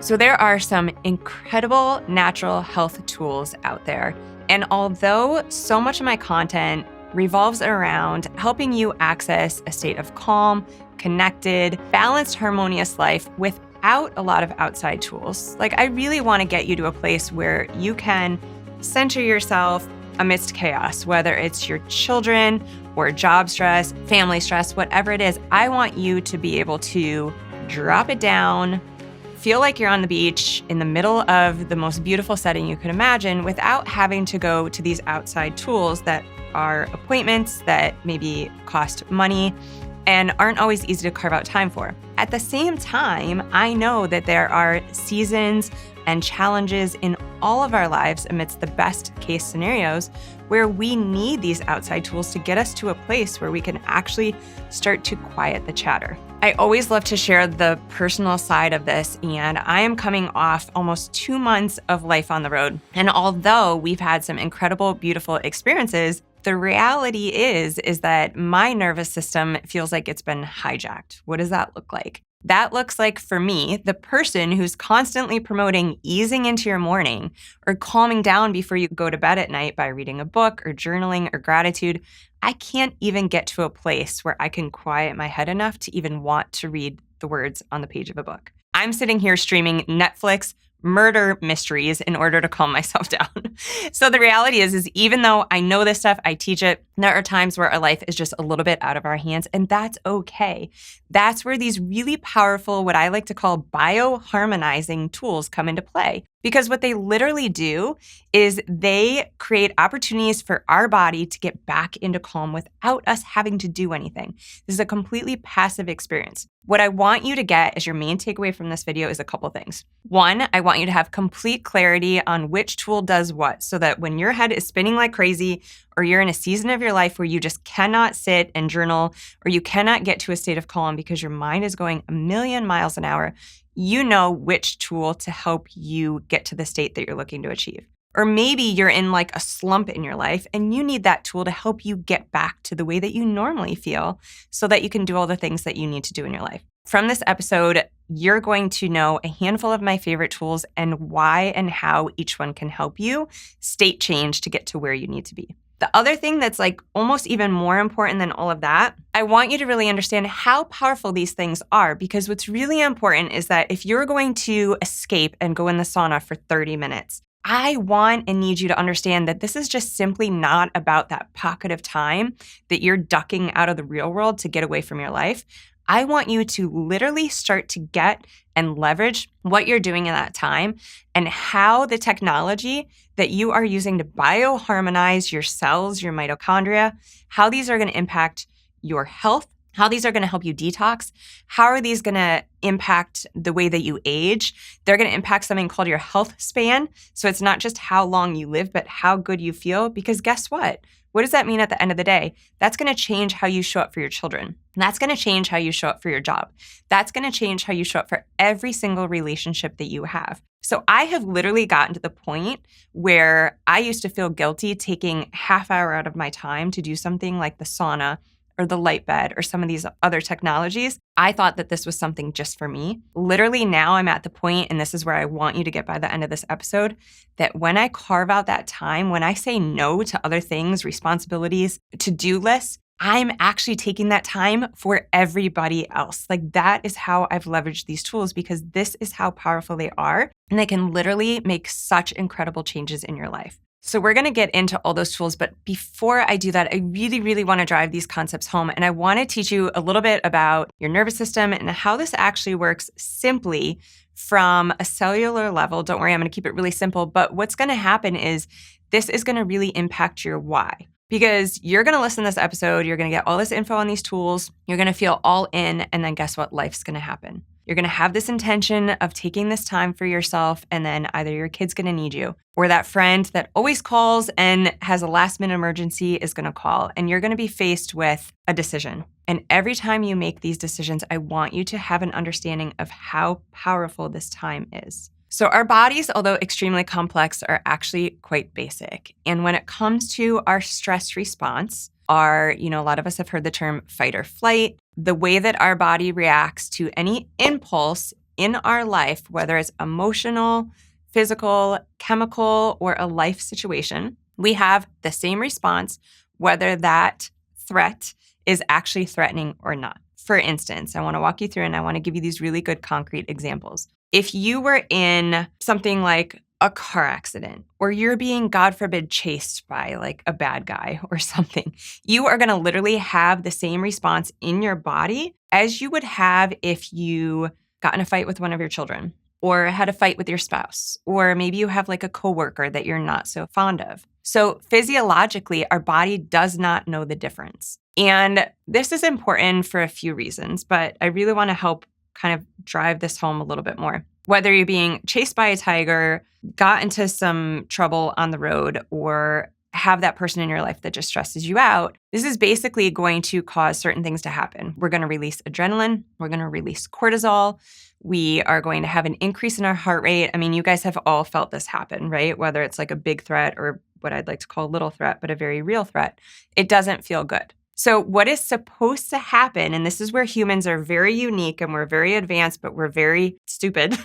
So there are some incredible natural health tools out there. And although so much of my content revolves around helping you access a state of calm, connected, balanced, harmonious life without a lot of outside tools, like I really want to get you to a place where you can center yourself amidst chaos, whether it's your children or job stress, family stress, whatever it is. I want you to be able to drop it down, feel like you're on the beach in the middle of the most beautiful setting you could imagine without having to go to these outside tools that are appointments that maybe cost money and aren't always easy to carve out time for. At the same time, I know that there are seasons and challenges in all of our lives amidst the best case scenarios where we need these outside tools to get us to a place where we can actually start to quiet the chatter. I always love to share the personal side of this, and I am coming off almost 2 months of life on the road. And although we've had some incredible, beautiful experiences, the reality is that my nervous system feels like it's been hijacked. What does that look like? That looks like, for me, the person who's constantly promoting easing into your morning or calming down before you go to bed at night by reading a book or journaling or gratitude. I can't even get to a place where I can quiet my head enough to even want to read the words on the page of a book. I'm sitting here streaming Netflix murder mysteries in order to calm myself down. So the reality is even though I know this stuff, I teach it, there are times where our life is just a little bit out of our hands, and that's okay. That's where these really powerful, what I like to call bioharmonizing tools come into play. Because what they literally do is they create opportunities for our body to get back into calm without us having to do anything. This is a completely passive experience. What I want you to get as your main takeaway from this video is a couple things. One, I want you to have complete clarity on which tool does what, so that when your head is spinning like crazy, or you're in a season of your life where you just cannot sit and journal, or you cannot get to a state of calm because your mind is going a million miles an hour, you know which tool to help you get to the state that you're looking to achieve. Or maybe you're in like a slump in your life and you need that tool to help you get back to the way that you normally feel so that you can do all the things that you need to do in your life. From this episode, you're going to know a handful of my favorite tools and why and how each one can help you state change to get to where you need to be. The other thing that's like almost even more important than all of that, I want you to really understand how powerful these things are, because what's really important is that if you're going to escape and go in the sauna for 30 minutes, I want and need you to understand that this is just simply not about that pocket of time that you're ducking out of the real world to get away from your life. I want you to literally start to get and leverage what you're doing in that time and how the technology that you are using to bioharmonize your cells, your mitochondria, how these are going to impact your health, how these are going to help you detox, how are these going to impact the way that you age. They're going to impact something called your health span. So it's not just how long you live, but how good you feel. Because guess what? What does that mean at the end of the day? That's going to change how you show up for your children. And that's going to change how you show up for your job. That's going to change how you show up for every single relationship that you have. So I have literally gotten to the point where I used to feel guilty taking half hour out of my time to do something like the sauna or the light bed or some of these other technologies. I thought that this was something just for me. Literally now I'm at the point, and this is where I want you to get by the end of this episode, that when I carve out that time, when I say no to other things, responsibilities, to-do lists, I'm actually taking that time for everybody else. Like that is how I've leveraged these tools, because this is how powerful they are. And they can literally make such incredible changes in your life. So we're going to get into all those tools, but before I do that, I really, really want to drive these concepts home. And I want to teach you a little bit about your nervous system and how this actually works simply from a cellular level. Don't worry, I'm going to keep it really simple. But what's going to happen is this is going to really impact your why. Because you're going to listen to this episode, you're going to get all this info on these tools, you're going to feel all in, and then guess what? Life's going to happen. You're going to have this intention of taking this time for yourself, and then either your kid's going to need you, or that friend that always calls and has a last-minute emergency is going to call, and you're going to be faced with a decision. And every time you make these decisions, I want you to have an understanding of how powerful this time is. So our bodies, although extremely complex, are actually quite basic. And when it comes to our stress response, a lot of us have heard the term fight or flight. The way that our body reacts to any impulse in our life, whether it's emotional, physical, chemical, or a life situation, we have the same response, whether that threat is actually threatening or not. For instance, I want to walk you through and I want to give you these really good concrete examples. If you were in something like a car accident, or you're being, God forbid, chased by like a bad guy or something, you are going to literally have the same response in your body as you would have if you got in a fight with one of your children, or had a fight with your spouse, or maybe you have like a coworker that you're not so fond of. So physiologically, our body does not know the difference. And this is important for a few reasons, but I really want to help kind of drive this home a little bit more. Whether you're being chased by a tiger, got into some trouble on the road, or have that person in your life that just stresses you out, this is basically going to cause certain things to happen. We're going to release adrenaline. We're going to release cortisol. We are going to have an increase in our heart rate. I mean, you guys have all felt this happen, right? Whether it's like a big threat or what I'd like to call a little threat, but a very real threat. It doesn't feel good. So what is supposed to happen, and this is where humans are very unique and we're very advanced, but we're very stupid,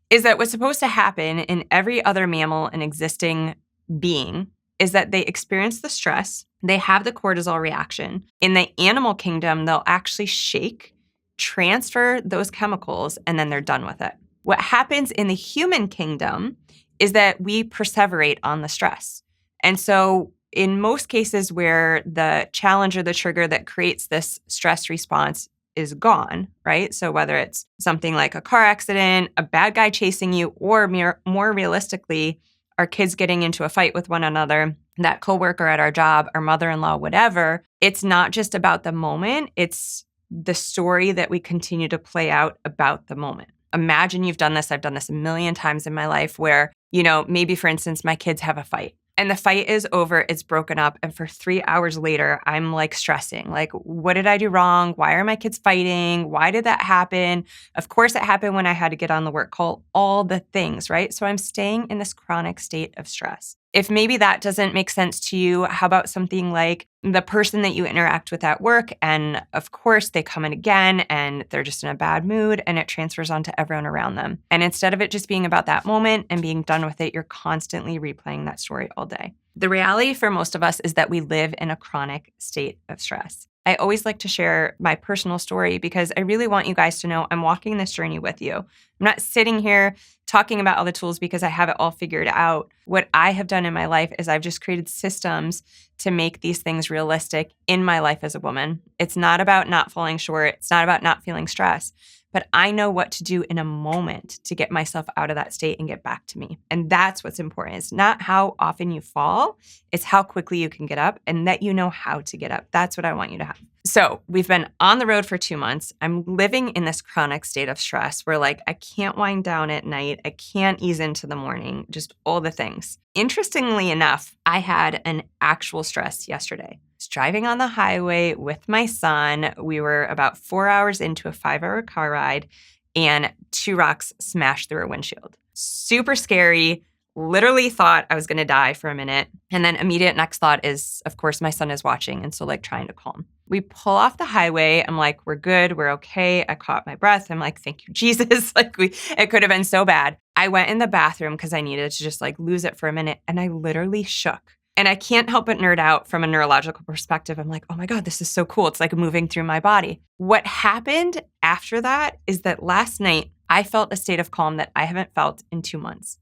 is that what's supposed to happen in every other mammal and existing being is that they experience the stress, they have the cortisol reaction. In the animal kingdom, they'll actually shake, transfer those chemicals, and then they're done with it. What happens in the human kingdom is that we perseverate on the stress. And so in most cases where the challenge or the trigger that creates this stress response is gone, right? So whether it's something like a car accident, a bad guy chasing you, or more realistically, our kids getting into a fight with one another, that coworker at our job, our mother-in-law, whatever, it's not just about the moment, it's the story that we continue to play out about the moment. Imagine you've done this. I've done this a million times in my life where, maybe for instance, my kids have a fight. And the fight is over, it's broken up. And for 3 hours later, I'm like stressing. Like, what did I do wrong? Why are my kids fighting? Why did that happen? Of course, it happened when I had to get on the work call, all the things, right? So I'm staying in this chronic state of stress. If maybe that doesn't make sense to you, how about something like the person that you interact with at work, and of course they come in again and they're just in a bad mood and it transfers onto everyone around them. And instead of it just being about that moment and being done with it, you're constantly replaying that story all day. The reality for most of us is that we live in a chronic state of stress. I always like to share my personal story because I really want you guys to know I'm walking this journey with you. I'm not sitting here talking about all the tools because I have it all figured out. What I have done in my life is I've just created systems to make these things realistic in my life as a woman. It's not about not falling short. It's not about not feeling stress. But I know what to do in a moment to get myself out of that state and get back to me. And that's what's important. It's not how often you fall, it's how quickly you can get up and that you know how to get up. That's what I want you to have. So we've been on the road for 2 months. I'm living in this chronic state of stress where I can't wind down at night. I can't ease into the morning, just all the things. Interestingly enough, I had an actual stress yesterday. I was driving on the highway with my son. We were about 4 hours into a 5-hour car ride and 2 rocks smashed through our windshield. Super scary. Literally thought I was going to die for a minute. And then immediate next thought is, of course, my son is watching. And so trying to calm. We pull off the highway. I'm like, we're good. We're okay. I caught my breath. I'm like, thank you, Jesus. It could have been so bad. I went in the bathroom because I needed to just lose it for a minute. And I literally shook. And I can't help but nerd out from a neurological perspective. I'm like, oh my God, this is so cool. It's moving through my body. What happened after that is that last night I felt a state of calm that I haven't felt in 2 months.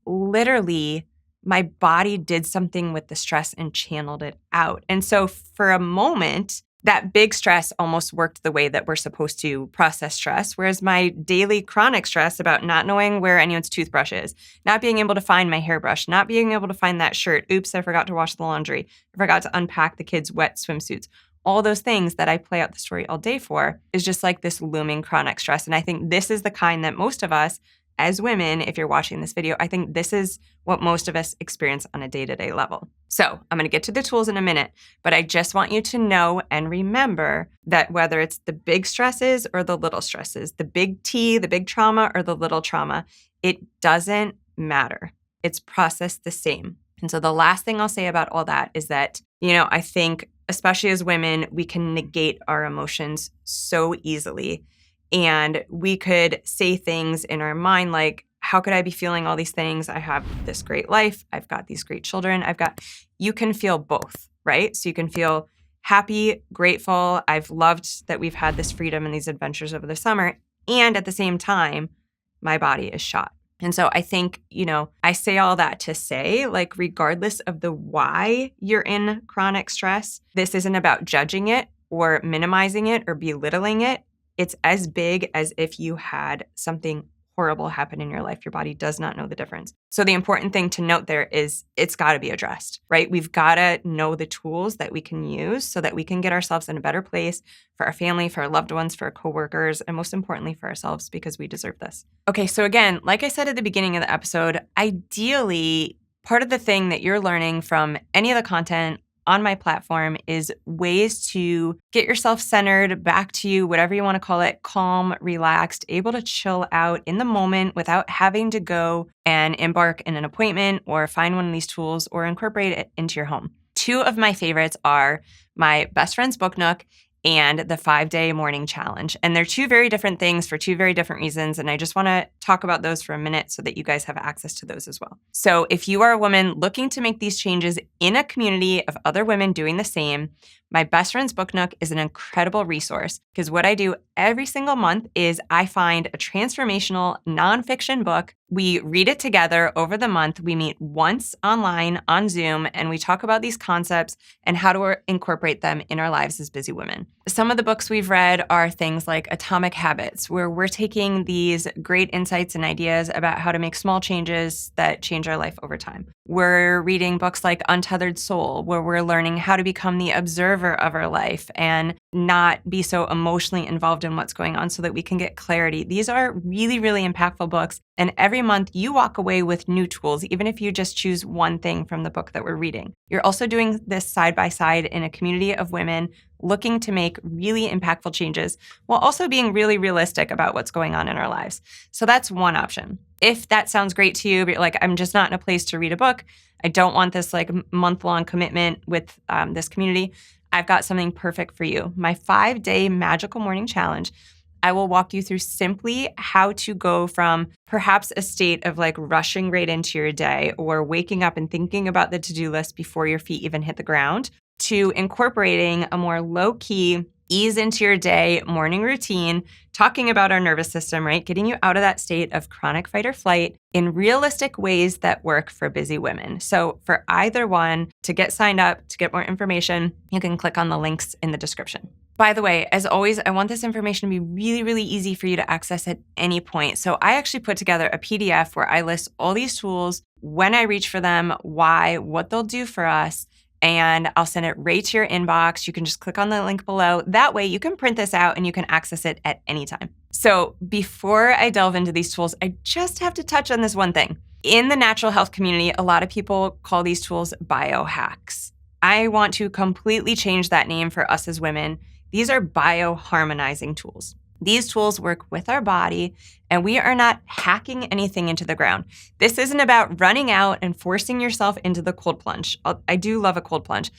Literally, my body did something with the stress and channeled it out. And so for a moment, that big stress almost worked the way that we're supposed to process stress, whereas my daily chronic stress about not knowing where anyone's toothbrush is, not being able to find my hairbrush, not being able to find that shirt, oops, I forgot to wash the laundry, I forgot to unpack the kids' wet swimsuits, all those things that I play out the story all day for is just this looming chronic stress. And I think this is the kind that most of us as women, if you're watching this video, I think this is what most of us experience on a day-to-day level. So I'm going to get to the tools in a minute, but I just want you to know and remember that whether it's the big stresses or the little stresses, the big T, the big trauma or the little trauma, it doesn't matter. It's processed the same. And so the last thing I'll say about all that is that, I think especially as women, we can negate our emotions so easily. And we could say things in our mind like, how could I be feeling all these things? I have this great life. I've got these great children. You can feel both, right? So you can feel happy, grateful. I've loved that we've had this freedom and these adventures over the summer. And at the same time, my body is shot. And so I think, I say all that to say, like, regardless of the why you're in chronic stress, this isn't about judging it or minimizing it or belittling it. It's as big as if you had something horrible happen in your life. Your body does not know the difference. So the important thing to note there is it's got to be addressed, right? We've got to know the tools that we can use so that we can get ourselves in a better place for our family, for our loved ones, for our coworkers, and most importantly for ourselves, because we deserve this. Okay, so again, like I said at the beginning of the episode, ideally, part of the thing that you're learning from any of the content on my platform is ways to get yourself centered, back to you, whatever you want to call it, calm, relaxed, able to chill out in the moment without having to go and embark in an appointment or find one of these tools or incorporate it into your home. Two of my favorites are my best friend's book nook and the 5-day morning challenge. And they're two very different things for two very different reasons. And I just want to talk about those for a minute so that you guys have access to those as well. So if you are a woman looking to make these changes in a community of other women doing the same, my best friend's book nook is an incredible resource because what I do every single month is I find a transformational nonfiction book. We read it together over the month. We meet once online on Zoom and we talk about these concepts and how to incorporate them in our lives as busy women. Some of the books we've read are things like Atomic Habits, where we're taking these great insights and ideas about how to make small changes that change our life over time. We're reading books like Untethered Soul, where we're learning how to become the observer of our life and not be so emotionally involved in what's going on so that we can get clarity. These are really, really impactful books. And every month you walk away with new tools, even if you just choose one thing from the book that we're reading. You're also doing this side by side in a community of women looking to make really impactful changes while also being really realistic about what's going on in our lives. So that's one option. If that sounds great to you, but you're like, I'm just not in a place to read a book, I don't want this like month-long commitment with this community, I've got something perfect for you. My 5-day magical morning challenge. I will walk you through simply how to go from perhaps a state of like rushing right into your day or waking up and thinking about the to-do list before your feet even hit the ground to incorporating a more low-key, ease into your day morning routine, talking about our nervous system, right? Getting you out of that state of chronic fight or flight in realistic ways that work for busy women. So for either one, to get signed up, to get more information, you can click on the links in the description. By the way, as always, I want this information to be really, really easy for you to access at any point. So I actually put together a PDF where I list all these tools, when I reach for them, why, what they'll do for us, and I'll send it right to your inbox. You can just click on the link below. That way you can print this out and you can access it at any time. So before I delve into these tools, I just have to touch on this one thing. In the natural health community, a lot of people call these tools biohacks. I want to completely change that name for us as women. These are bioharmonizing tools. These tools work with our body, and we are not hacking anything into the ground. This isn't about running out and forcing yourself into the cold plunge. I do love a cold plunge,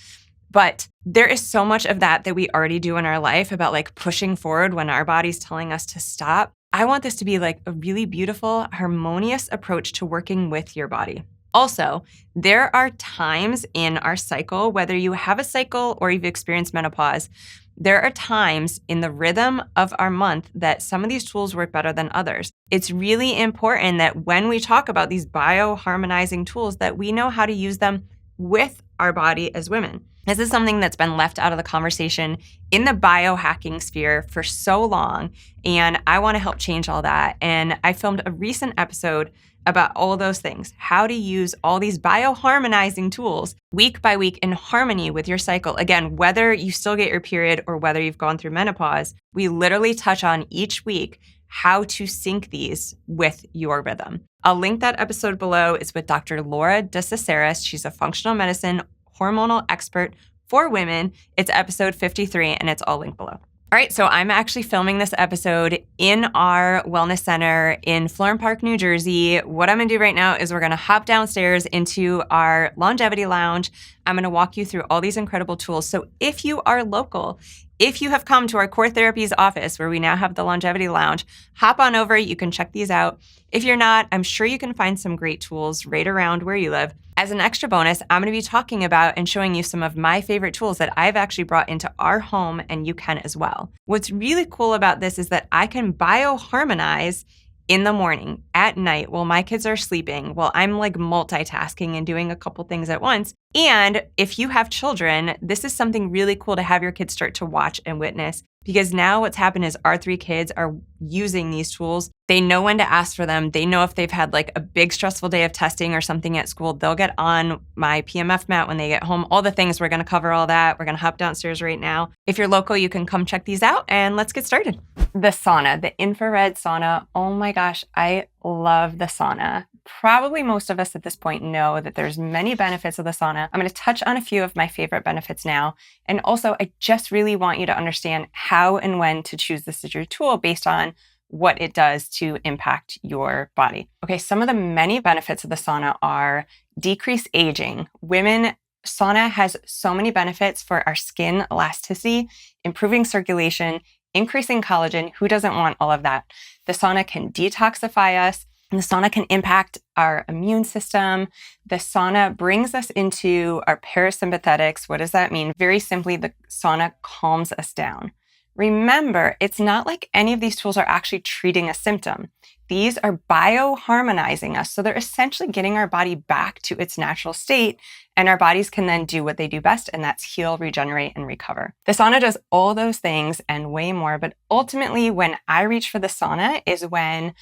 but there is so much of that we already do in our life about like pushing forward when our body's telling us to stop. I want this to be like a really beautiful, harmonious approach to working with your body. Also, there are times in our cycle, whether you have a cycle or you've experienced menopause, there are times in the rhythm of our month that some of these tools work better than others. It's really important that when we talk about these bioharmonizing tools, that we know how to use them with our body as women. This is something that's been left out of the conversation in the biohacking sphere for so long, and I want to help change all that. And I filmed a recent episode about all those things, how to use all these bioharmonizing tools week by week in harmony with your cycle. Again, whether you still get your period or whether you've gone through menopause, we literally touch on each week how to sync these with your rhythm. I'll link that episode below. It's with Dr. Laura DeCiceres. She's a functional medicine hormonal expert for women. It's episode 53, and it's all linked below. All right, so I'm actually filming this episode in our wellness center in Florham Park, New Jersey. What I'm gonna do right now is we're gonna hop downstairs into our longevity lounge. I'm going to walk you through all these incredible tools. So if you are local, if you have come to our Core Therapies office where we now have the Longevity Lounge, hop on over. You can check these out. If you're not, I'm sure you can find some great tools right around where you live. As an extra bonus, I'm going to be talking about and showing you some of my favorite tools that I've actually brought into our home, and you can as well. What's really cool about this is that I can bioharmonize in the morning, at night, while my kids are sleeping, while I'm like multitasking and doing a couple things at once. And if you have children, this is something really cool to have your kids start to watch and witness, because now what's happened is our 3 kids are using these tools. They know when to ask for them. They know if they've had like a big stressful day of testing or something at school, they'll get on my PEMF mat when they get home. All the things, we're going to cover all that. We're going to hop downstairs right now. If you're local, you can come check these out, and let's get started. The sauna, the infrared sauna. Oh my gosh, I love the sauna. Probably most of us at this point know that there's many benefits of the sauna. I'm going to touch on a few of my favorite benefits now. And also, I just really want you to understand how and when to choose this as your tool based on what it does to impact your body. Okay, some of the many benefits of the sauna are decreased aging. Sauna has so many benefits for our skin elasticity, improving circulation, increasing collagen. Who doesn't want all of that? The sauna can detoxify us. And the sauna can impact our immune system. The sauna brings us into our parasympathetics. What does that mean? Very simply, the sauna calms us down. Remember, it's not like any of these tools are actually treating a symptom. These are bioharmonizing us. So they're essentially getting our body back to its natural state, and our bodies can then do what they do best, and that's heal, regenerate, and recover. The sauna does all those things and way more, but ultimately when I reach for the sauna is when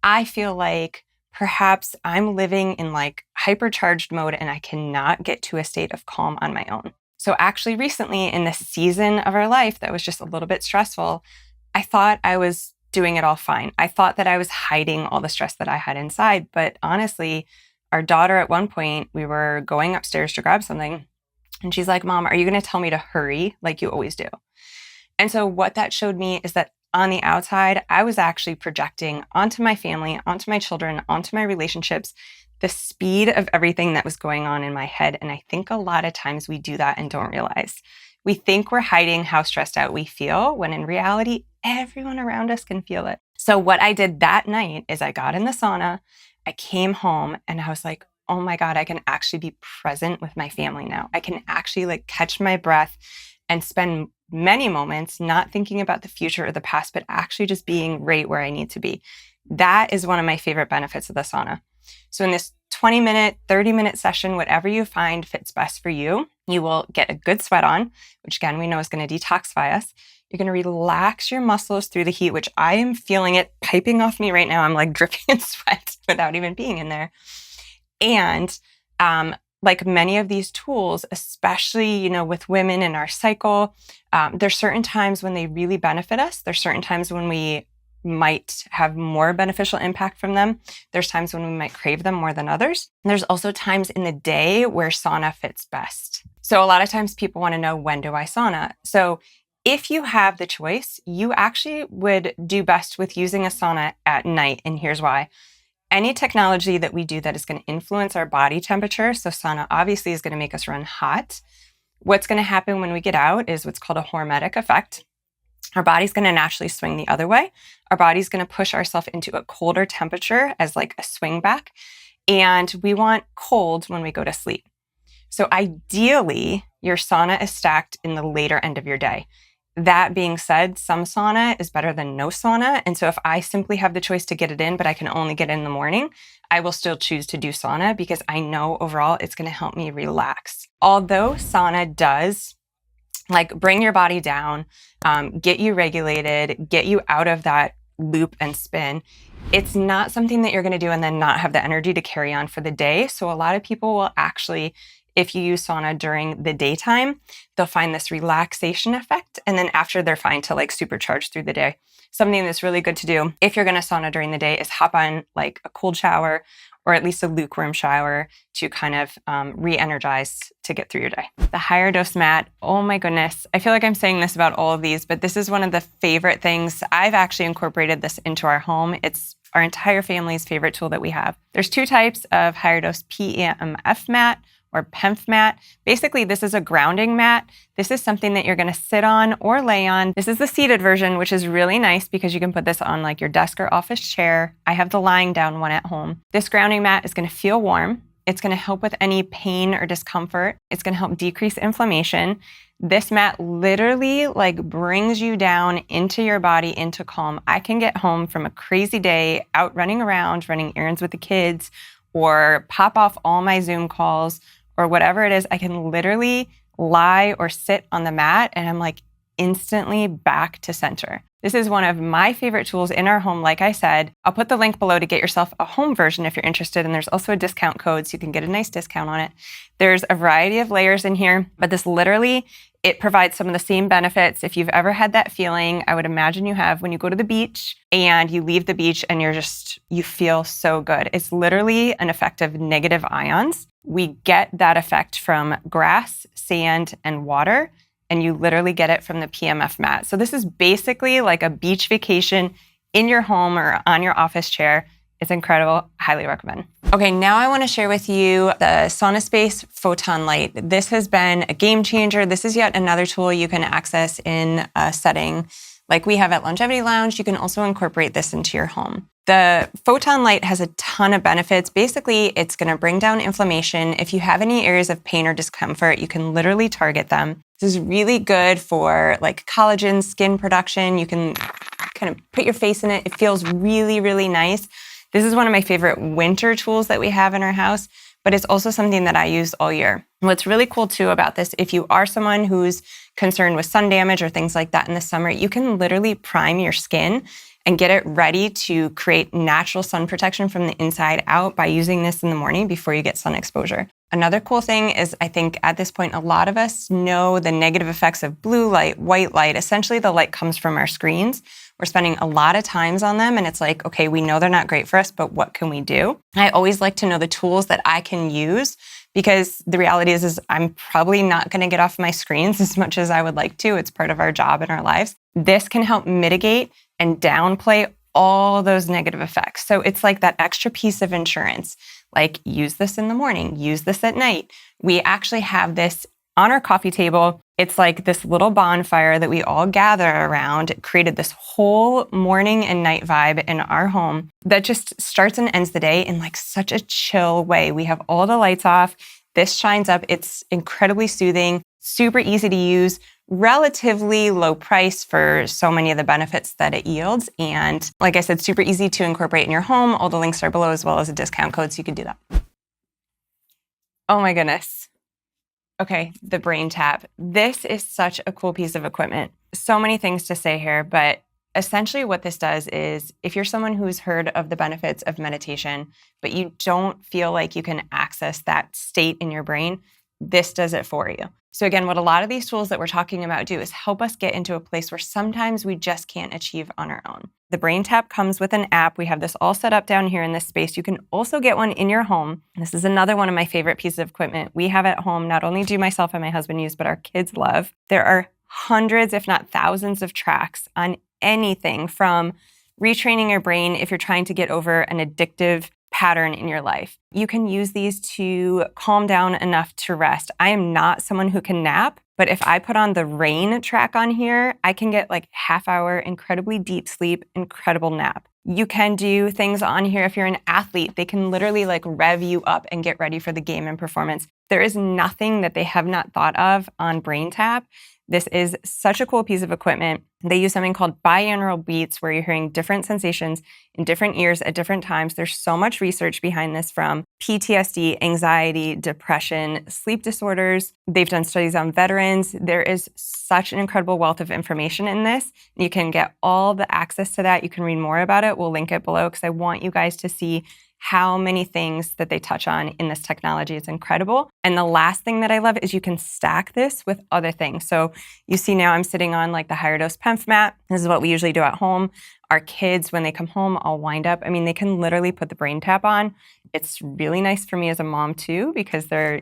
I feel like perhaps I'm living in like hypercharged mode and I cannot get to a state of calm on my own. So actually recently, in this season of our life that was just a little bit stressful, I thought I was doing it all fine. I thought that I was hiding all the stress that I had inside. But honestly, our daughter, at one point, we were going upstairs to grab something, and she's like, "Mom, are you going to tell me to hurry like you always do?" And so what that showed me is that on the outside, I was actually projecting onto my family, onto my children, onto my relationships, the speed of everything that was going on in my head. And I think a lot of times we do that and don't realize. We think we're hiding how stressed out we feel, when in reality, everyone around us can feel it. So what I did that night is I got in the sauna, I came home, and I was like, oh my God, I can actually be present with my family now. I can actually like catch my breath and spend many moments not thinking about the future or the past, but actually just being right where I need to be. That is one of my favorite benefits of the sauna. So in this 20-minute, 30-minute session, whatever you find fits best for you, you will get a good sweat on, which again, we know is going to detoxify us. You're going to relax your muscles through the heat, which I am feeling it piping off me right now. I'm like dripping in sweat without even being in there. And like many of these tools, especially, with women in our cycle, there's certain times when they really benefit us. There's certain times when we might have more beneficial impact from them. There's times when we might crave them more than others. And there's also times in the day where sauna fits best. So a lot of times people want to know, when do I sauna? So if you have the choice, you actually would do best with using a sauna at night. And here's why. Any technology that we do that is going to influence our body temperature, so sauna obviously is going to make us run hot. What's going to happen when we get out is what's called a hormetic effect. Our body's going to naturally swing the other way. Our body's going to push ourselves into a colder temperature as like a swing back. And we want cold when we go to sleep. So ideally, your sauna is stacked in the later end of your day. That being said, some sauna is better than no sauna. And so if I simply have the choice to get it in, but I can only get it in the morning, I will still choose to do sauna because I know overall it's going to help me relax. Although sauna does like bring your body down, get you regulated, get you out of that loop and spin, it's not something that you're going to do and then not have the energy to carry on for the day. So a lot of people will actually, if you use sauna during the daytime, they'll find this relaxation effect. And then after, they're fine to like supercharge through the day. Something that's really good to do if you're going to sauna during the day is hop on like a cold shower or at least a lukewarm shower to kind of re-energize to get through your day. The higher dose mat, oh my goodness. I feel like I'm saying this about all of these, but this is one of the favorite things. I've actually incorporated this into our home. It's our entire family's favorite tool that we have. There's 2 types of higher dose PEMF mat. or PEMF mat. Basically, this is a grounding mat. This is something that you're gonna sit on or lay on. This is the seated version, which is really nice because you can put this on like your desk or office chair. I have the lying down one at home. This grounding mat is gonna feel warm. It's gonna help with any pain or discomfort. It's gonna help decrease inflammation. This mat literally like brings you down into your body, into calm. I can get home from a crazy day out running around, running errands with the kids, or pop off all my Zoom calls or whatever it is. I can literally lie or sit on the mat and I'm like instantly back to center. This is one of my favorite tools in our home. Like I said, I'll put the link below to get yourself a home version if you're interested. And there's also a discount code so you can get a nice discount on it. There's a variety of layers in here, but this literally, it provides some of the same benefits. If you've ever had that feeling, I would imagine you have when you go to the beach and you leave the beach and you feel so good. It's literally an effect of negative ions. We get that effect from grass, sand, and water. And you literally get it from the PEMF mat. So this is basically like a beach vacation in your home or on your office chair. It's incredible. Highly recommend. Okay, now I want to share with you the Sauna Space Photon Light. This has been a game changer. This is yet another tool you can access in a setting like we have at Longevity Lounge. You can also incorporate this into your home. The Photon Light has a ton of benefits. Basically, it's going to bring down inflammation. If you have any areas of pain or discomfort, you can literally target them. This is really good for like collagen, skin production. You can kind of put your face in it. It feels really, really nice. This is one of my favorite winter tools that we have in our house, but it's also something that I use all year. What's really cool too about this, if you are someone who's concerned with sun damage or things like that in the summer, you can literally prime your skin and get it ready to create natural sun protection from the inside out by using this in the morning before you get sun exposure. Another cool thing is I think at this point, a lot of us know the negative effects of blue light, white light. Essentially, the light comes from our screens. We're spending a lot of times on them and it's like, okay, we know they're not great for us, but what can we do? I always like to know the tools that I can use because the reality is I'm probably not going to get off my screens as much as I would like to. It's part of our job and our lives. This can help mitigate and downplay all those negative effects. So it's like that extra piece of insurance, like use this in the morning, use this at night. We actually have this on our coffee table. It's like this little bonfire that we all gather around. It created this whole morning and night vibe in our home that just starts and ends the day in like such a chill way. We have all the lights off. This shines up. It's incredibly soothing, super easy to use, relatively low price for so many of the benefits that it yields. And like I said, super easy to incorporate in your home. All the links are below as well as a discount code so you can do that. Oh my goodness. Okay, the brain tap. This is such a cool piece of equipment. So many things to say here, but essentially what this does is if you're someone who's heard of the benefits of meditation, but you don't feel like you can access that state in your brain, this does it for you. So again, what a lot of these tools that we're talking about do is help us get into a place where sometimes we just can't achieve on our own. The Brain Tap comes with an app. We have this all set up down here in this space. You can also get one in your home. This is another one of my favorite pieces of equipment we have at home. Not only do myself and my husband use, but our kids love. There are hundreds, if not thousands of tracks on anything from retraining your brain if you're trying to get over an addictive pattern in your life. You can use these to calm down enough to rest. I am not someone who can nap, but if I put on the rain track on here, I can get like half-hour, incredibly deep sleep, incredible nap. You can do things on here if you're an athlete. They can literally like rev you up and get ready for the game and performance. There is nothing that they have not thought of on Brain Tap. This is such a cool piece of equipment. They use something called binaural beats where you're hearing different sensations in different ears at different times. There's so much research behind this from PTSD, anxiety, depression, sleep disorders. They've done studies on veterans. There is such an incredible wealth of information in this. You can get all the access to that. You can read more about it. We'll link it below because I want you guys to see how many things that they touch on in this technology. It's incredible. And the last thing that I love is you can stack this with other things. So you see now I'm sitting on like the higher dose PEMF mat. This is what we usually do at home. Our kids, when they come home, I'll wind up. I mean, they can literally put the Brain Tap on. It's really nice for me as a mom too, because they're,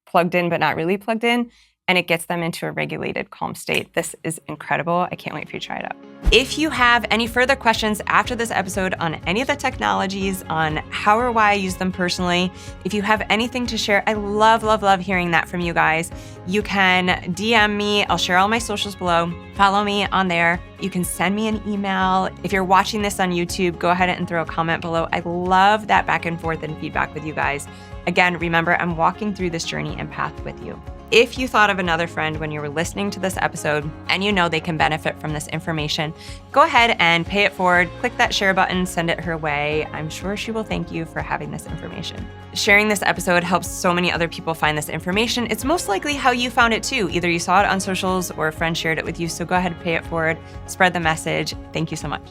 plugged in, but not really plugged in. and it gets them into a regulated, calm state. This is incredible. I can't wait for you to try it out. If you have any further questions after this episode on any of the technologies, on how or why I use them personally, if you have anything to share, I love, love, love hearing that from you guys. You can DM me. I'll share all my socials below. Follow me on there. You can send me an email. If you're watching this on YouTube, go ahead and throw a comment below. I love that back and forth and feedback with you guys. Again, remember, I'm walking through this journey and path with you. If you thought of another friend when you were listening to this episode and you know they can benefit from this information, go ahead and pay it forward. Click that share button, send it her way. I'm sure she will thank you for having this information. Sharing this episode helps so many other people find this information. It's most likely how you found it too. Either you saw it on socials or a friend shared it with you. So go ahead and pay it forward, spread the message. Thank you so much.